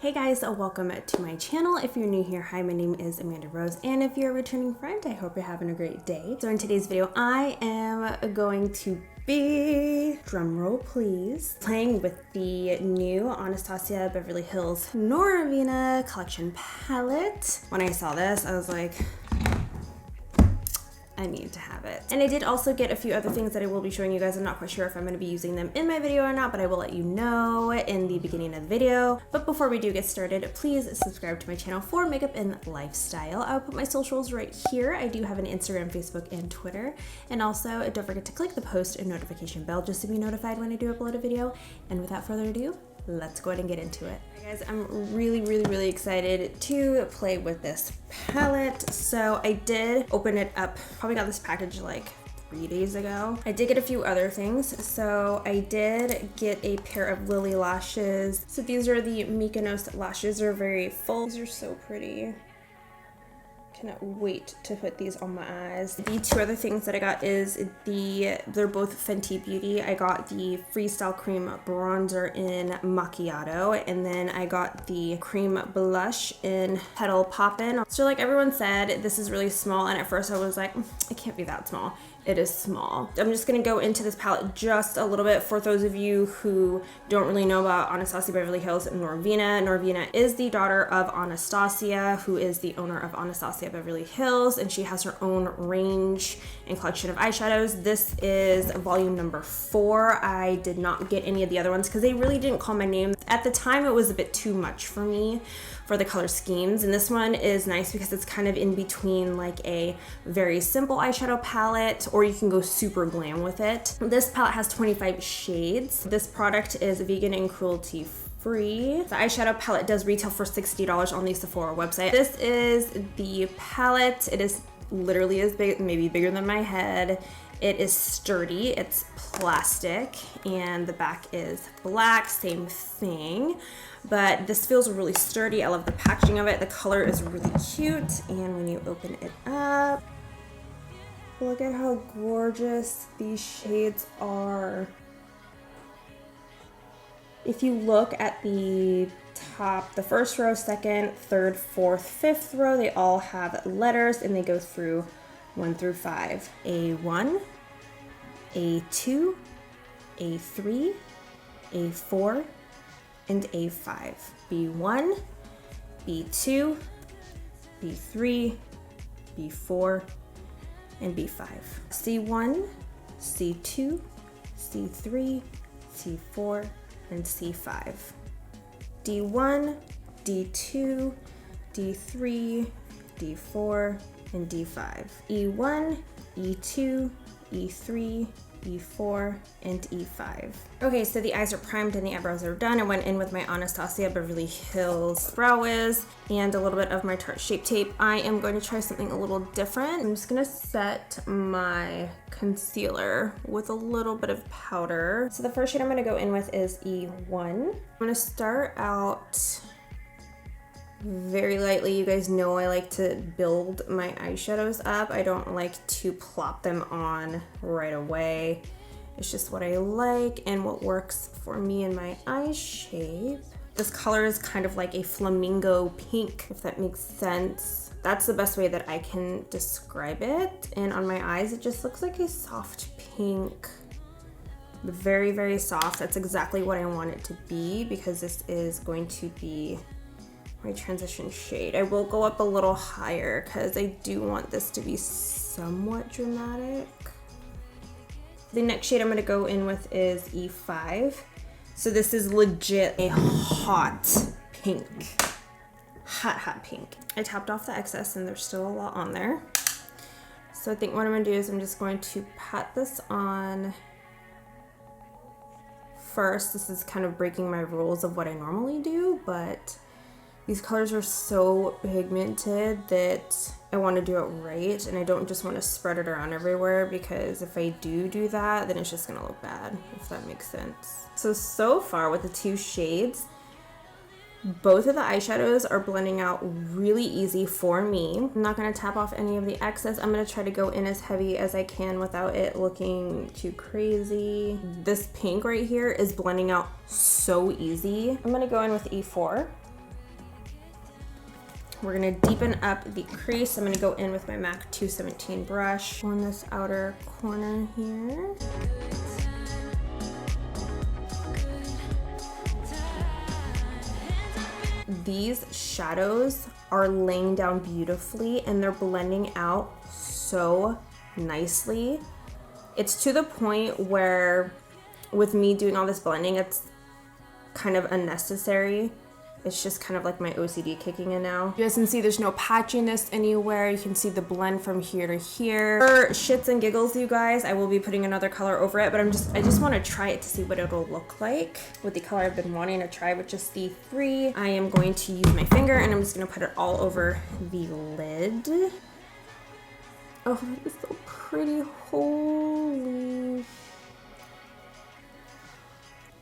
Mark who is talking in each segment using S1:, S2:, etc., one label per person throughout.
S1: Hey guys, welcome to my channel. If you're new here, hi, my name is Amanda Rose, and if you're a returning friend, I hope you're having a great day. So in today's video, I am going to be, drumroll please, playing with the new Anastasia Beverly Hills Norvina collection palette. When I saw this, I was like, I need to have it. And I did also get a few other things that I will be showing you guys. I'm not quite sure if I'm going to be using them in my video or not, but I will let you know in the beginning of the video. But before we do get started, please subscribe to my channel for makeup and lifestyle. I'll put my socials right here. I do have an Instagram, Facebook, and Twitter. And also don't forget to click the post and notification bell just to be notified when I do upload a video. And without further ado, let's go ahead and get into it. Hey guys, I'm really excited to play with this palette. So I did open it up, probably got this package like 3 days ago. I did get a few other things. So I did get a pair of Lilly lashes. So these are the Mykonos lashes. They're very full. These are so pretty. Cannot wait to put these on my eyes. The two other things that I got is they're both Fenty Beauty. I got the Freestyle Cream Bronzer in Macchiato, and then I got the Cream Blush in Petal Poppin'. So like everyone said, this is really small, and at first I was like, it can't be that small. It is small. I'm just gonna go into this palette just a little bit for those of you who don't really know about Anastasia Beverly Hills Norvina. Norvina is the daughter of Anastasia, who is the owner of Anastasia Beverly Hills, and she has her own range and collection of eyeshadows. This is volume number 4. I did not get any of the other ones because they really didn't call my name. At the time, it was a bit too much for me for the color schemes, and this one is nice because it's kind of in between like a very simple eyeshadow palette, or you can go super glam with it. This palette has 25 shades. This product is vegan and cruelty free. The eyeshadow palette does retail for $60 on the Sephora website. This is the palette. It is literally as big, maybe bigger than my head. It is sturdy, it's plastic, and the back is black, same thing. But this feels really sturdy. I love the packaging of it. The color is really cute, and when you open it up, look at how gorgeous these shades are. If you look at the top, the first row, second, third, fourth, fifth row, they all have letters, and they go through 1 through 5. A1, A2, A3, A4, and A5. B1, B2, B3, B4, and B5. C1, C2, C3, C4, and C5. D1, D2, D3, D4, and D5. E1, E2, E3, E4, and E5. Okay, so the eyes are primed and the eyebrows are done. I went in with my Anastasia Beverly Hills Brow Wiz and a little bit of my Tarte Shape Tape. I am going to try something a little different. I'm just gonna set my concealer with a little bit of powder. So the first shade I'm gonna go in with is E1. I'm gonna start out very lightly. You guys know I like to build my eyeshadows up. I don't like to plop them on right away. It's just what I like and what works for me and my eye shape. This color is kind of like a flamingo pink, if that makes sense. That's the best way that I can describe it. And on my eyes, it just looks like a soft pink. Very soft. That's exactly what I want it to be because this is going to be my transition shade. I will go up a little higher because I do want this to be somewhat dramatic. The next shade I'm gonna go in with is E5. So this is legit a hot pink. Hot pink. I tapped off the excess and there's still a lot on there. So I think what I'm gonna do is I'm just going to pat this on first. This is kind of breaking my rules of what I normally do, but these colors are so pigmented that I want to do it right, and I don't just want to spread it around everywhere because if I do that, then it's just going to look bad, if that makes sense. So far with the two shades, both of the eyeshadows are blending out really easy for me. I'm not going to tap off any of the excess. I'm going to try to go in as heavy as I can without it looking too crazy. This pink right here is blending out so easy. I'm going to go in with E4. we're gonna deepen up the crease. I'm gonna go in with my MAC 217 brush on this outer corner here. These shadows are laying down beautifully and they're blending out so nicely. It's to the point where with me doing all this blending, it's kind of unnecessary. It's just kind of like my OCD kicking in now. You guys can see there's no patchiness anywhere. You can see the blend from here to here. For shits and giggles, you guys, I will be putting another color over it, but I just want to try it to see what it'll look like with the color I've been wanting to try, which is C3. I am going to use my finger and I'm just going to put it all over the lid. Oh, that is so pretty. Holy.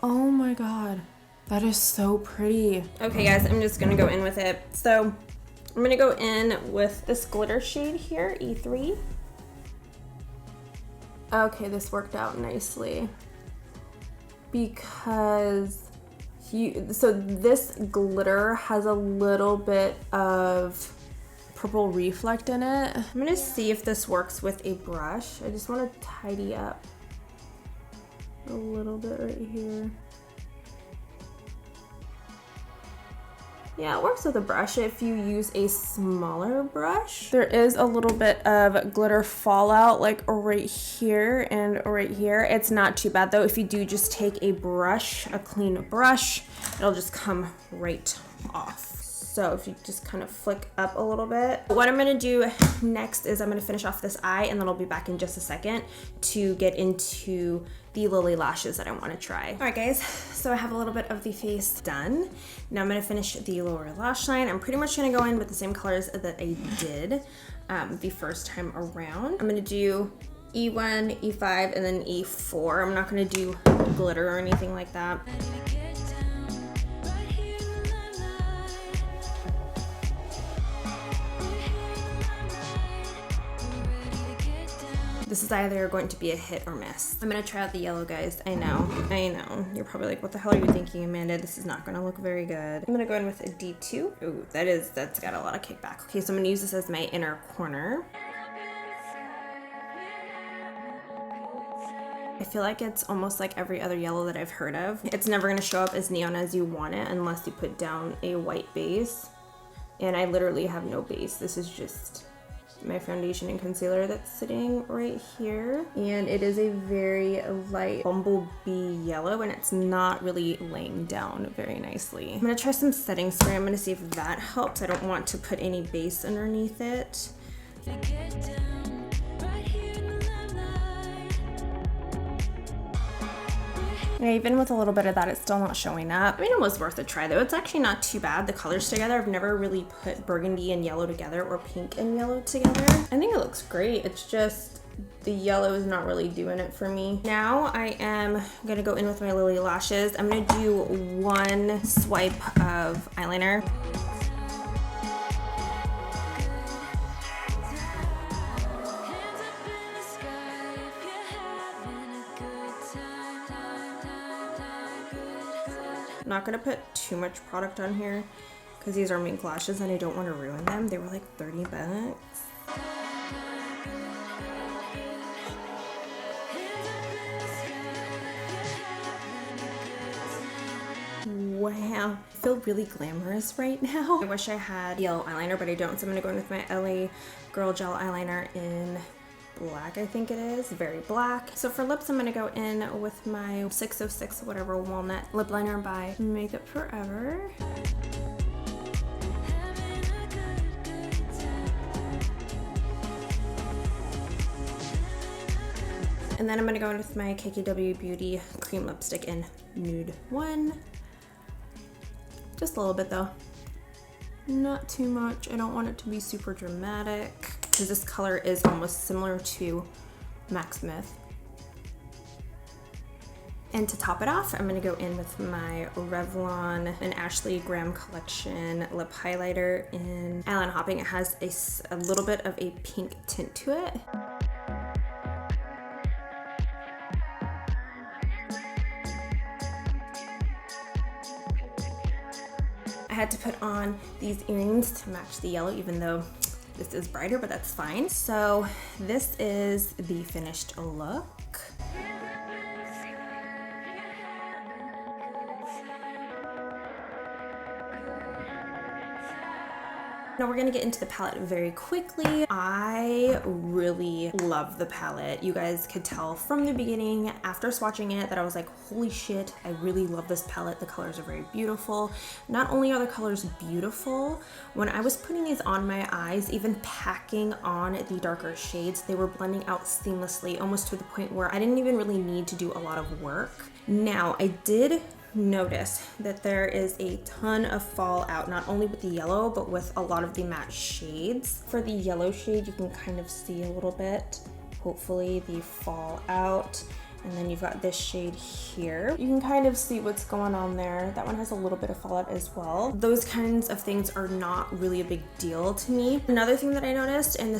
S1: Oh my God. That is so pretty. Okay guys, I'm just gonna go in with it. So I'm gonna go in with this glitter shade here, E3. Okay, this worked out nicely because so this glitter has a little bit of purple reflect in it. I'm gonna see if this works with a brush. I just wanna tidy up a little bit right here. Yeah, it works with a brush if you use a smaller brush. There is a little bit of glitter fallout like right here and right here. It's not too bad though. If you do just take a brush, a clean brush, it'll just come right off. So if you just kind of flick up a little bit. What I'm gonna do next is I'm gonna finish off this eye and then I'll be back in just a second to get into the Lilly lashes that I wanna try. All right guys, so I have a little bit of the face done. Now I'm gonna finish the lower lash line. I'm pretty much gonna go in with the same colors that I did the first time around. I'm gonna do E1, E5, and then E4. I'm not gonna do glitter or anything like that. This is either going to be a hit or miss. I'm gonna try out the yellow, guys. I know. You're probably like, what the hell are you thinking, Amanda? This is not gonna look very good. I'm gonna go in with a D2. Ooh, that's got a lot of kickback. Okay, so I'm gonna use this as my inner corner. I feel like it's almost like every other yellow that I've heard of. It's never gonna show up as neon as you want it unless you put down a white base. And I literally have no base. This is just my foundation and concealer that's sitting right here, and it is a very light bumblebee yellow and it's not really laying down very nicely. I'm gonna try some setting spray. I'm gonna see if that helps. I don't want to put any base underneath it. Yeah, even with a little bit of that, it's still not showing up. I mean, it was worth a try though. It's actually not too bad. The colors together, I've never really put burgundy and yellow together or pink and yellow together. I think it looks great. It's just the yellow is not really doing it for me. Now I am gonna go in with my Lilly lashes. I'm gonna do one swipe of eyeliner. I'm not gonna put too much product on here because these are mink lashes and I don't want to ruin them. They were like 30 bucks. Wow, I feel really glamorous right now. I wish I had yellow eyeliner, but I don't, so I'm gonna go in with my LA Girl Gel eyeliner in black, I think it is, very black. So for lips, I'm gonna go in with my 606 whatever Walnut lip liner by Makeup Forever. And then I'm gonna go in with my KKW Beauty cream lipstick in Nude 1. Just a little bit though, not too much. I don't want it to be super dramatic because this color is almost similar to MAC Smith. And to top it off, I'm gonna go in with my Revlon and Ashley Graham Collection lip highlighter in Island Hopping. It has a little bit of a pink tint to it. I had to put on these earrings to match the yellow, even though this is brighter, but that's fine. So this is the finished look. Now we're gonna get into the palette very quickly. I really love the palette. You guys could tell from the beginning after swatching it that I was like, holy shit, I really love this palette. The colors are very beautiful. Not only are the colors beautiful, when I was putting these on my eyes, even packing on the darker shades, they were blending out seamlessly, almost to the point where I didn't even really need to do a lot of work. Now, I did notice that there is a ton of fallout, not only with the yellow, but with a lot of the matte shades. For the yellow shade, you can kind of see a little bit, hopefully, the fallout. And then you've got this shade here. You can kind of see what's going on there. That one has a little bit of fallout as well. Those kinds of things are not really a big deal to me. Another thing that I noticed, and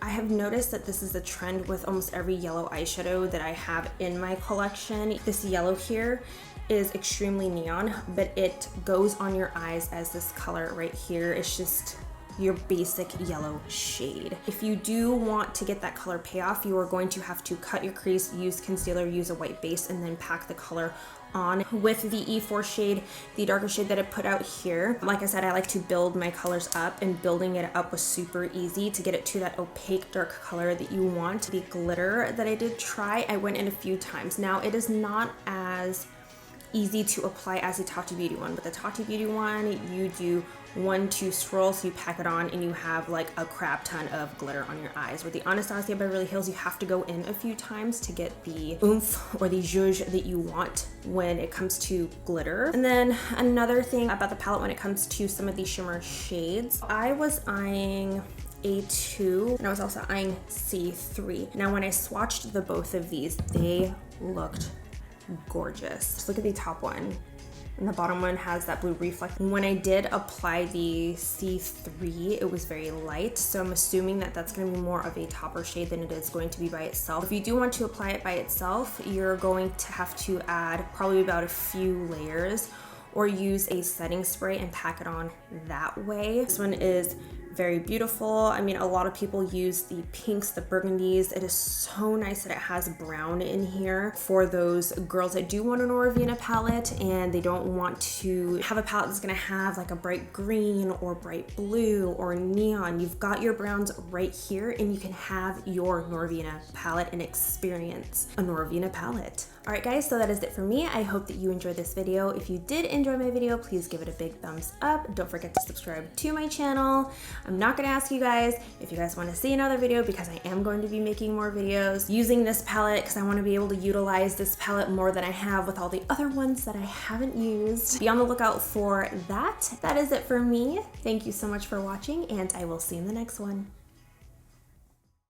S1: I have noticed that this is a trend with almost every yellow eyeshadow that I have in my collection. This yellow here is extremely neon, but it goes on your eyes as this color right here. It's just your basic yellow shade. If you do want to get that color payoff, you are going to have to cut your crease, use concealer, use a white base, and then pack the color on with the E4 shade, the darker shade that I put out here. Like I said, I like to build my colors up, and building it up was super easy to get it to that opaque dark color that you want. The glitter that I did try, I went in a few times. Now, it is not as easy to apply as the Tarte Beauty one, but the Tarte Beauty one, you do 1-2 swirls, you pack it on, and you have like a crap ton of glitter on your eyes. With the Anastasia Beverly Hills, you have to go in a few times to get the oomph or the zhuzh that you want when it comes to glitter. And then another thing about the palette when it comes to some of these shimmer shades, I was eyeing A2 and I was also eyeing C3. Now when I swatched the both of these, they looked gorgeous. Just look at the top one, and the bottom one has that blue reflect. When I did apply the C3, it was very light, so I'm assuming that that's going to be more of a topper shade than it is going to be by itself. If you do want to apply it by itself, you're going to have to add probably about a few layers, or use a setting spray and pack it on that way. This one is very beautiful. I mean, a lot of people use the pinks, the burgundies. It is so nice that it has brown in here for those girls that do want an Norvina palette and they don't want to have a palette that's gonna have like a bright green or bright blue or neon. You've got your browns right here, and you can have your Norvina palette and experience a Norvina palette. All right guys, so that is it for me. I hope that you enjoyed this video. If you did enjoy my video, please give it a big thumbs up. Don't forget to subscribe to my channel. I'm not gonna ask you guys if you guys wanna see another video, because I am going to be making more videos using this palette, because I wanna be able to utilize this palette more than I have with all the other ones that I haven't used. Be on the lookout for that. That is it for me. Thank you so much for watching, and I will see you in the next one.